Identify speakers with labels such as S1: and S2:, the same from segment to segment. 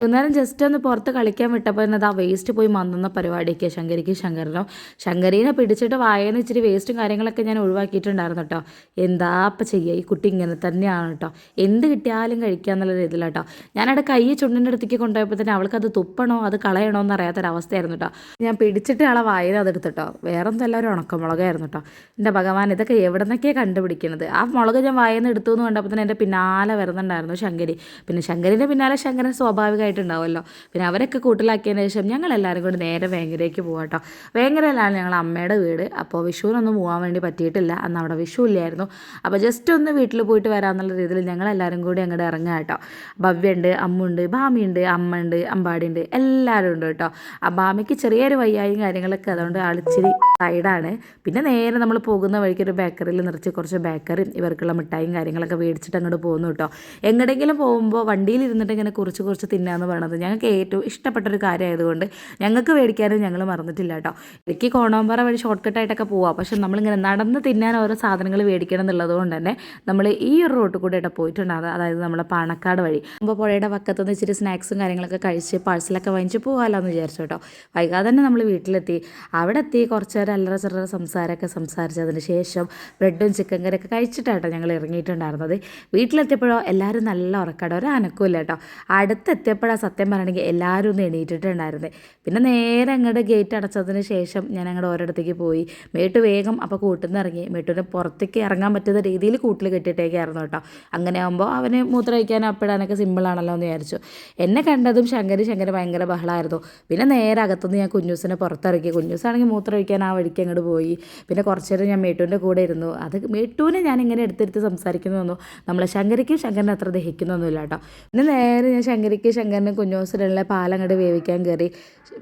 S1: അന്നേരം ജസ്റ്റ് ഒന്ന് പുറത്ത് കളിക്കാൻ വിട്ടപ്പോൾ തന്നെ ആ വേസ്റ്റ് പോയി മന്തുന്ന പരിപാടിയൊക്കെ ശങ്കരനോ ശങ്കരീനെ പിടിച്ചിട്ട് വായന്ന് ഇച്ചിരി വേസ്റ്റും കാര്യങ്ങളൊക്കെ ഞാൻ ഒഴിവാക്കിയിട്ടുണ്ടായിരുന്നു കേട്ടോ. എന്താ ഇപ്പം ചെയ്യുക, ഈ കുട്ടി ഇങ്ങനെ തന്നെയാണ് കേട്ടോ, എന്ത് കിട്ടിയാലും കഴിക്കുക എന്നുള്ള രീതിയിൽ കേട്ടോ. ഞാനവിടെ കൈ ചുണ്ടിൻ്റെ അടുത്തേക്ക് കൊണ്ടുപോയപ്പോൾ തന്നെ അവൾക്കത് തുപ്പണോ അത് കളയണോ എന്ന് അറിയാത്തൊരവസ്ഥയായിരുന്നു കേട്ടോ. ഞാൻ പിടിച്ചിട്ട് ആളെ വായന അതെടുത്തിട്ടോ. വേറെ എന്തല്ല ഒരു ഉണക്കമുളകായിരുന്നു കേട്ടോ. എൻ്റെ ഭഗവാൻ, ഇതൊക്കെ എവിടെ നിന്നൊക്കെയാണ് കണ്ടുപിടിക്കുന്നത്. ആ മുളക് ഞാൻ വായന്ന് എടുത്തു എന്ന് കണ്ടപ്പോൾ തന്നെ എൻ്റെ പിന്നാലെ വരുന്നുണ്ടായിരുന്നു ശങ്കരി. പിന്നെ ശങ്കരിൻ്റെ പിന്നാലെ ശങ്കരൻ സ്വാഭാവികമായിട്ടുണ്ടാവുമല്ലോ. പിന്നെ അവരൊക്കെ കൂട്ടിലാക്കിയതിന് ശേഷം ഞങ്ങളെല്ലാവരും കൂടി നേരെ വേങ്ങരയ്ക്ക് പോകാം കേട്ടോ. വേങ്ങരയിലാണ് ഞങ്ങൾ അമ്മയുടെ വീട്. അപ്പോൾ വിഷുവിനൊന്നും പോകാൻ വേണ്ടി പറ്റിയിട്ടില്ല, അന്ന് അവിടെ വിഷു ഇല്ലായിരുന്നു. അപ്പോൾ ജസ്റ്റ് ഒന്ന് വീട്ടിൽ പോയിട്ട് വരാമെന്നുള്ള രീതിയിൽ ഞങ്ങളെല്ലാവരും കൂടി അങ്ങോട്ട് ഇറങ്ങുക കേട്ടോ. ഭവ്യുണ്ട്, അമ്മുണ്ട്, ഭാമിയുണ്ട്, അമ്മയുണ്ട്, അമ്പാടിയുണ്ട്, എല്ലാവരും ഉണ്ട് കേട്ടോ. ആ ഭാമിക്ക് ചെറിയൊരു വയ്യായും കാര്യങ്ങളൊക്കെ, അതുകൊണ്ട് ആളിച്ചിരി സൈഡാണ്. പിന്നെ നേരെ നമ്മൾ പോകുന്ന വഴിക്ക് ഒരു ബേക്കറിയിൽ നിർത്തി കുറച്ച് ബേക്കറിയും ഇവർക്കുള്ള മിഠായും കാര്യങ്ങളൊക്കെ മേടിച്ചിട്ട് അങ്ങോട്ട് പോകുന്നു കേട്ടോ. എങ്ങടെങ്കിലും പോകുമ്പോൾ വണ്ടിയിൽ ഇരുന്നിട്ട് ഇങ്ങനെ കുറച്ച് തിന്നാന്ന് പറയണത് ഞങ്ങൾക്ക് ഏറ്റവും ഇഷ്ടപ്പെട്ടൊരു കാര്യമായതുകൊണ്ട് ഞങ്ങൾക്ക് മേടിക്കാനും ഞങ്ങൾ മറന്നിട്ടില്ല കേട്ടോ. എനിക്ക് കോണോമ്പാറ വഴി ഷോർട്ട് കട്ടായിട്ടൊക്കെ പോവാം, പക്ഷെ നമ്മളിങ്ങനെ നടന്ന് തിന്നാൻ ഓരോ സാധനങ്ങൾ മേടിക്കണം എന്നുള്ളത് കൊണ്ട് തന്നെ നമ്മൾ ഈ ഒരു റോട്ടിൽ കൂടെ ആയിട്ട് പോയിട്ടുണ്ടാകുന്നത്. അതായത് നമ്മളെ പാണക്കാട് വഴി. അപ്പോൾ പുഴയുടെ പക്കത്തുനിന്ന് ഇച്ചിരി സ്നാക്സും കാര്യങ്ങളൊക്കെ കഴിച്ച് പാഴ്സലൊക്കെ വാങ്ങിച്ച് പോകാമല്ലോ എന്ന് വിചാരിച്ചു കേട്ടോ. വൈകാതെ തന്നെ നമ്മൾ വീട്ടിലെത്തി. അവിടെ എത്തി കുറച്ച് നേരം അല്ലറ ചില്ലറ സംസാരമൊക്കെ സംസാരിച്ചതിന് ശേഷം ബ്രെഡും ചിക്കൻ കറിയൊക്കെ കഴിച്ചിട്ടാട്ടോ ഞങ്ങൾ ഇറങ്ങിയിട്ടുണ്ടായിരുന്നത്. വീട്ടിലെത്തിയപ്പോഴോ എല്ലാവരും നല്ല ഉറക്കാട്ടോ, ഒരു അനക്കമില്ല കേട്ടോ. അടുത്തെത്തിയപ്പോഴാണ് സത്യം പറയണമെങ്കിൽ എല്ലാവരും ഒന്ന് എണീറ്റിട്ടുണ്ടായിരുന്നത്. പിന്നെ നേരെ അങ്ങോട്ട് ഗേറ്റ് അടച്ചതിന് ശേഷം ഞാൻ അങ്ങോട്ട് ഓരോടത്തേക്ക് പോയി. മേട്ടു വേഗം അപ്പോൾ കൂട്ടിൽ നിന്ന് ഇറങ്ങി. മേട്ടുവിനെ പുറത്തേക്ക് ഇറങ്ങാൻ പറ്റുന്ന രീതിയിൽ കൂട്ടിൽ കെട്ടിയിട്ടേക്കായിരുന്നു കേട്ടോ. അങ്ങനെ ആകുമ്പോൾ അവന് മൂത്രം ഒഴിക്കാനും അപ്പിടാനൊക്കെ സിമ്പിളാണല്ലോ എന്ന് വിചാരിച്ചു. എന്നെ കണ്ടതും ശങ്കര് ഭയങ്കര ബഹളമായിരുന്നു. പിന്നെ നേരെ അകത്തുനിന്ന് ഞാൻ കുഞ്ഞൂസിനെ പുറത്തിറക്കി. കുഞ്ഞൂസാണെങ്കിൽ മൂത്രം ഒഴിക്കാൻ ആ വഴിക്ക് അങ്ങോട്ട് പോയി. പിന്നെ കുറച്ച് നേരം ഞാൻ മേട്ടുവിൻ്റെ കൂടെ ഇരുന്നു. അത് മേട്ടുവിനെ ഞാൻ ഇങ്ങനെ എടുത്തെടുത്ത് സംസാരിക്കുന്നു നമ്മളെ ശങ്കരന് അത്ര ദഹിക്കുന്നൊന്നുമില്ല കേട്ടോ. പിന്നെ നേരെ ഞാൻ ശങ്കരനും കുഞ്ഞൂസിനുള്ള പാലങ്ങോട്ട് വേവിക്കാൻ കയറി.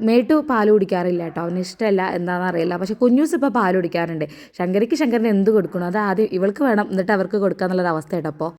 S1: മേട്ടു പാൽ കുടിക്കാറില്ല കേട്ടോ, അവന് ഇഷ്ടമല്ല, എന്താണെന്ന് അറിയില്ല. പക്ഷേ കുഞ്ഞൂസ് ഇപ്പോൾ പാൽ കുടിക്കാറുണ്ട്. ശങ്കരന് എന്ത് കൊടുക്കണം അത് ആദ്യം ഇവൾക്ക് വേണം, എന്നിട്ട് അവർക്ക് കൊടുക്കുക എന്നുള്ളൊരു അവസ്ഥ കേട്ടോ. അപ്പോൾ